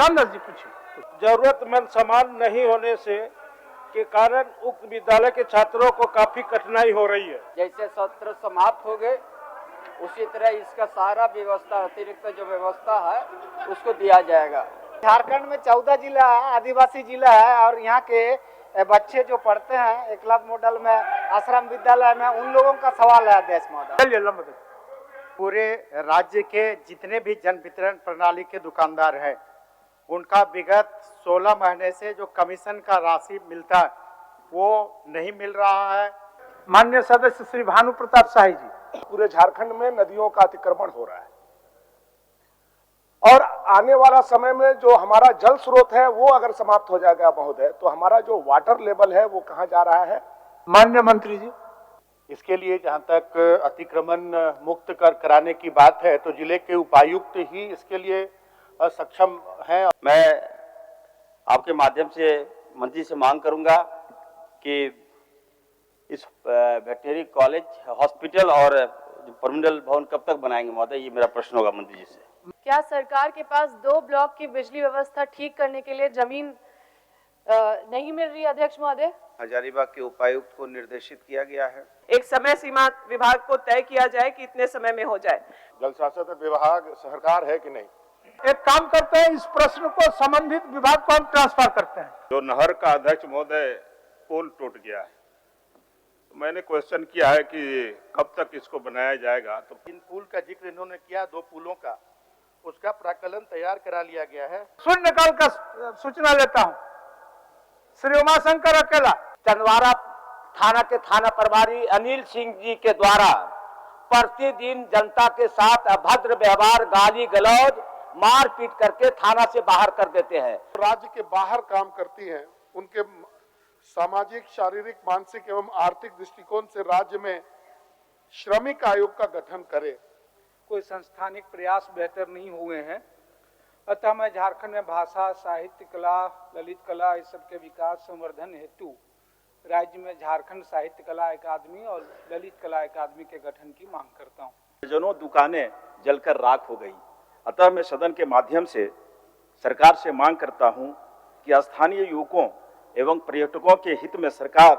रामदास जी पूछिए। जरूरतमंद सामान नहीं होने से के कारण उक्त विद्यालय के छात्रों को काफी कठिनाई हो रही है। जैसे सत्र समाप्त हो गए उसी तरह इसका सारा व्यवस्था अतिरिक्त जो व्यवस्था है उसको दिया जाएगा। झारखंड में 14 जिला आदिवासी जिला है और यहाँ के बच्चे जो पढ़ते हैं एकलव्य मॉडल में आश्रम विद्यालय में, उन लोगों का सवाल है अध्यक्ष महोदय। पूरे राज्य के जितने भी जन वितरण प्रणाली के दुकानदार हैं उनका विगत 16 महीने से जो कमीशन का राशि मिलता है वो नहीं मिल रहा है। माननीय सदस्य श्री भानु प्रताप शाही जी, पूरे झारखंड में नदियों का अतिक्रमण हो रहा है और आने वाला समय में जो हमारा जल स्रोत है वो अगर समाप्त हो जाएगा महोदय तो हमारा जो वाटर लेवल है वो कहां जा रहा है। माननीय मंत्री जी, इसके लिए जहां तक अतिक्रमण मुक्त कराने की बात है तो जिले के उपायुक्त ही इसके लिए सक्षम हैं। मैं आपके माध्यम से मंत्री से मांग करूंगा कि इस वेटनरी कॉलेज हॉस्पिटल और परमिनल भवन कब तक बनाएंगे महोदय, ये मेरा प्रश्न होगा मंत्री जी से। क्या सरकार के पास 2 ब्लॉक की बिजली व्यवस्था ठीक करने के लिए जमीन नहीं मिल रही अध्यक्ष महोदय? हजारीबाग के उपायुक्त को निर्देशित किया गया है। एक समय सीमा विभाग को तय किया जाए कि इतने समय में हो जाए। जल शासन विभाग सरकार है कि नहीं? एक काम करते हैं, इस प्रश्न को संबंधित विभाग को हम ट्रांसफर करते हैं। जो नहर का अध्यक्ष महोदय पोल टूट गया है तो मैंने क्वेश्चन किया है कि कब तक इसको बनाया जाएगा। तो इन पुल का जिक्र इन्होंने किया, 2 पुलों का, उसका प्राकलन तैयार करा लिया गया है। शून्यकाल का सूचना लेता हूं। श्री उमाशंकर अकेला। चंदवारा थाना के थाना प्रभारी अनिल सिंह जी के द्वारा प्रतिदिन जनता के साथ अभद्र व्यवहार, गाली गलौज, मारपीट करके थाना से बाहर कर देते हैं। राज्य के बाहर काम करती हैं, उनके सामाजिक, शारीरिक, मानसिक एवं आर्थिक दृष्टिकोण से राज्य में श्रमिक आयोग का गठन करे। कोई संस्थानिक प्रयास बेहतर नहीं हुए हैं, अतः मैं झारखंड में भाषा, साहित्य, कला, ललित कला इस सब के विकास संवर्धन हेतु राज्य में झारखंड साहित्य कला अकादमी और ललित कला अकादमी के गठन की मांग करता हूँ। दर्जनों दुकानें जलकर राख हो गई, अतः मैं सदन के माध्यम से सरकार से मांग करता हूं कि स्थानीय युवकों एवं पर्यटकों के हित में सरकार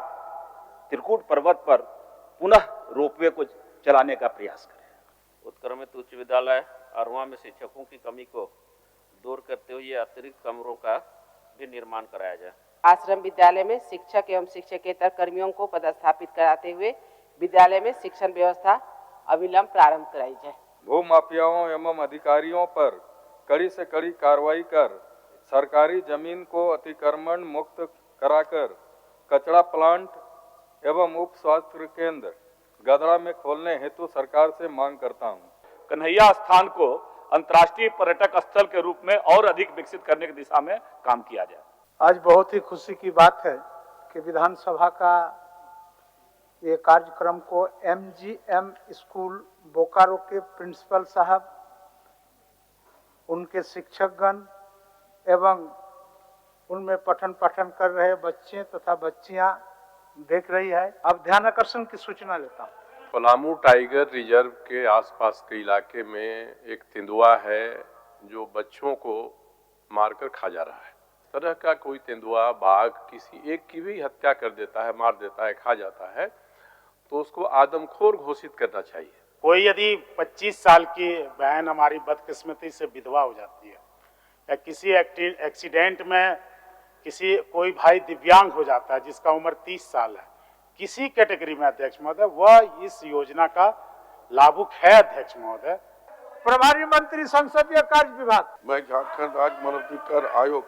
त्रिकूट पर्वत पर पुनः रोपवे को चलाने का प्रयास करे। उत्क्रमित उच्च विद्यालय अरवा में शिक्षकों की कमी को दूर करते हुए अतिरिक्त कमरों का भी निर्माण कराया जाए। आश्रम विद्यालय में शिक्षक एवं शिक्षकेतर कर्मियों को पदस्थापित कराते हुए विद्यालय में शिक्षण व्यवस्था अविलंब प्रारंभ कराई जाए। भू माफियाओं एवं अधिकारियों पर कड़ी से कड़ी कार्रवाई कर सरकारी जमीन को अतिक्रमण मुक्त कराकर कचरा प्लांट एवं उप स्वास्थ्य केंद्र गदड़ा में खोलने हेतु सरकार से मांग करता हूं। कन्हैया स्थान को अंतर्राष्ट्रीय पर्यटक स्थल के रूप में और अधिक विकसित करने की दिशा में काम किया जाए। आज बहुत ही खुशी की बात है कि विधानसभा का ये कार्यक्रम को MGM स्कूल बोकारो के प्रिंसिपल साहब, उनके शिक्षकगण एवं उनमें पठन पाठन कर रहे बच्चे तथा बच्चियां देख रही है। अब ध्यान आकर्षण की सूचना लेता हूँ। पलामू टाइगर रिजर्व के आसपास के इलाके में एक तेंदुआ है जो बच्चों को मारकर खा जा रहा है। तरह का कोई तेंदुआ, बाघ किसी एक की भी हत्या कर देता है, मार देता है, खा जाता है, तो उसको आदमखोर घोषित करना चाहिए। कोई यदि 25 साल की बहन हमारी बदकिस्मती से विधवा हो जाती है या किसी एक्सीडेंट में कोई भाई दिव्यांग हो जाता है जिसका उम्र 30 साल है, किसी कैटेगरी में अध्यक्ष महोदय, वह इस योजना का लाभुक है। अध्यक्ष महोदय, प्रभारी मंत्री संसदीय कार्य विभाग। मैं झारखंड राज्य मानवाधिकार आयोग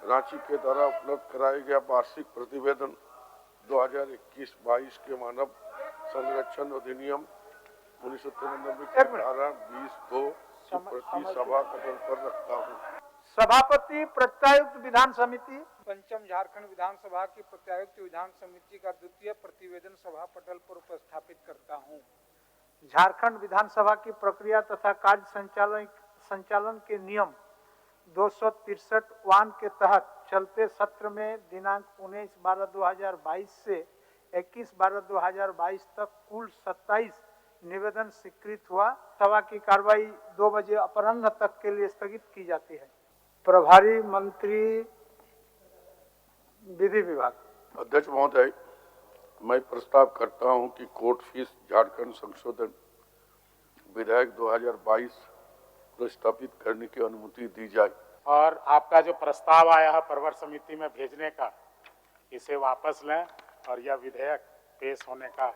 रांची के द्वारा उपलब्ध कराया गया वार्षिक प्रतिवेदन 2021-22 के मानव संरक्षण अधिनियम 1993 के धारा 20(2) प्रति सभा कथन पर रखता हूँ। सभापति प्रत्यायुक्त विधान समिति। पंचम झारखंड विधानसभा की प्रत्यायुक्त विधान समिति का द्वितीय प्रतिवेदन सभा पटल पर उपस्थापित करता हूँ। झारखंड विधानसभा की प्रक्रिया तथा कार्य संचालन के नियम 263 के तहत चलते सत्र में दिनांक 19/12/2022 से 21/12/2022 तक कुल 27 निवेदन स्वीकृत हुआ। सभा की कार्रवाई 2 बजे अपराह्न तक के लिए स्थगित की जाती है। प्रभारी मंत्री विधि विभाग। अध्यक्ष महोदय, मैं प्रस्ताव करता हूं कि कोर्ट फीस झारखंड संशोधन विधेयक 2022 प्रस्तावित करने की अनुमति दी जाए। और आपका जो प्रस्ताव आया है प्रवर समिति में भेजने का, इसे वापस लें और यह विधेयक पेश होने का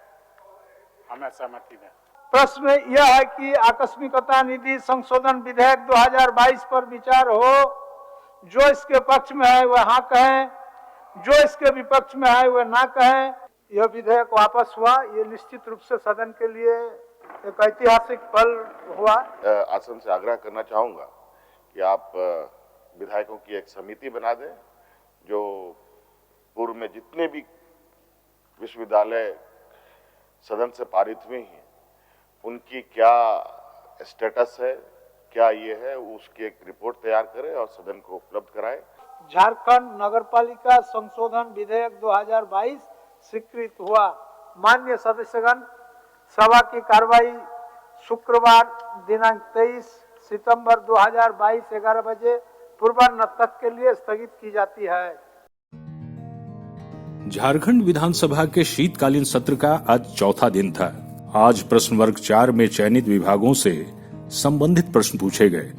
हमें सहमति दें। प्रश्न यह है कि आकस्मिकता निधि संशोधन विधेयक 2022 पर विचार हो। जो इसके पक्ष में है वह हाँ कहें, जो इसके विपक्ष में है वह ना कहें। यह विधेयक वापस हुआ, ये निश्चित रूप से सदन के लिए एक ऐतिहासिक पल हुआ। आसन से आग्रह करना चाहूंगा कि आप विधायकों की एक समिति बना दें, जो पूर्व में जितने भी विश्वविद्यालय सदन से पारित हुए हैं उनकी क्या स्टेटस है, क्या ये है, उसकी एक रिपोर्ट तैयार करें और सदन को उपलब्ध कराएं। झारखंड नगरपालिका संशोधन विधेयक 2022 स्वीकृत हुआ। माननीय सदस्यगण, सभा की कार्रवाई शुक्रवार दिनांक 23 सितंबर 2022 11 बजे पूर्वाह्न तक के लिए स्थगित की जाती है। झारखंड विधानसभा के शीतकालीन सत्र का आज चौथा दिन था। आज प्रश्न वर्ग 4 में चयनित विभागों से संबंधित प्रश्न पूछे गए।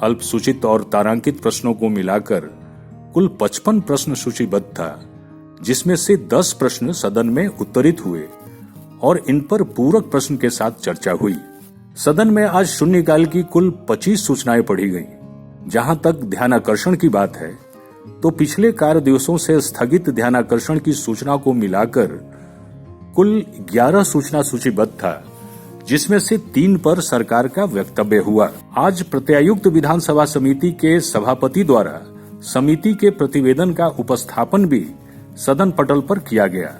अल्पसूचित और तारांकित प्रश्नों को मिलाकर कुल 55 प्रश्न सूचीबद्ध था, जिसमें से 10 प्रश्न सदन में उत्तरित हुए और इन पर पूरक प्रश्न के साथ चर्चा हुई। सदन में आज शून्यकाल की कुल 25 सूचनाएं पढ़ी गईं। जहां तक ध्यानाकर्षण की बात है तो पिछले कार्य दिवसों से स्थगित ध्यानाकर्षण की सूचना को मिलाकर कुल 11 सूचना सूचीबद्ध था, जिसमें से 3 पर सरकार का वक्तव्य हुआ। आज प्रत्यायुक्त विधानसभा समिति के सभापति द्वारा समिति के प्रतिवेदन का उपस्थापन भी सदन पटल पर किया गया।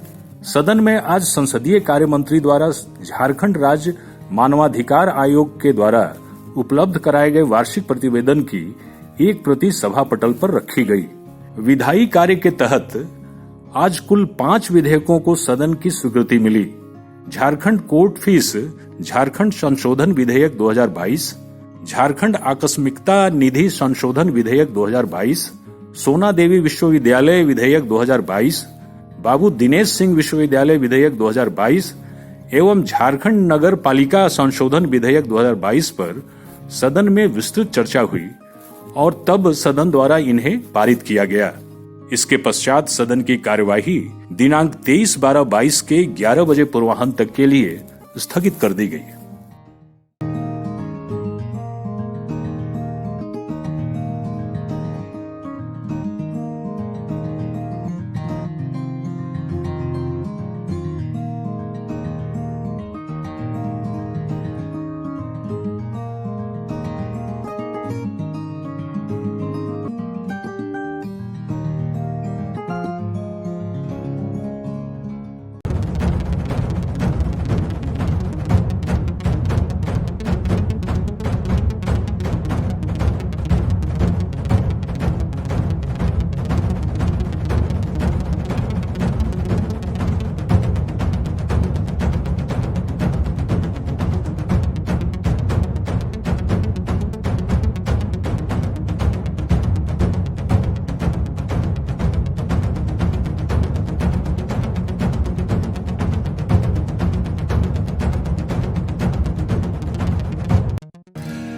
सदन में आज संसदीय कार्य मंत्री द्वारा झारखंड राज्य मानवाधिकार आयोग के द्वारा उपलब्ध कराए गए वार्षिक प्रतिवेदन की एक प्रति सभा पटल पर रखी गई। विधायी कार्य के तहत आज कुल 5 विधेयकों को सदन की स्वीकृति मिली। झारखंड कोर्ट फीस झारखंड संशोधन विधेयक 2022, झारखंड आकस्मिकता निधि संशोधन विधेयक 2022, सोना देवी विश्वविद्यालय विधेयक 2022, बाबू दिनेश सिंह विश्वविद्यालय विधेयक 2022 एवं झारखंड नगर पालिका संशोधन विधेयक 2022 पर सदन में विस्तृत चर्चा हुई और तब सदन द्वारा इन्हें पारित किया गया। इसके पश्चात सदन की कार्यवाही दिनांक 23/12/22 के 11 बजे पूर्वाह्न तक के लिए स्थगित कर दी गई।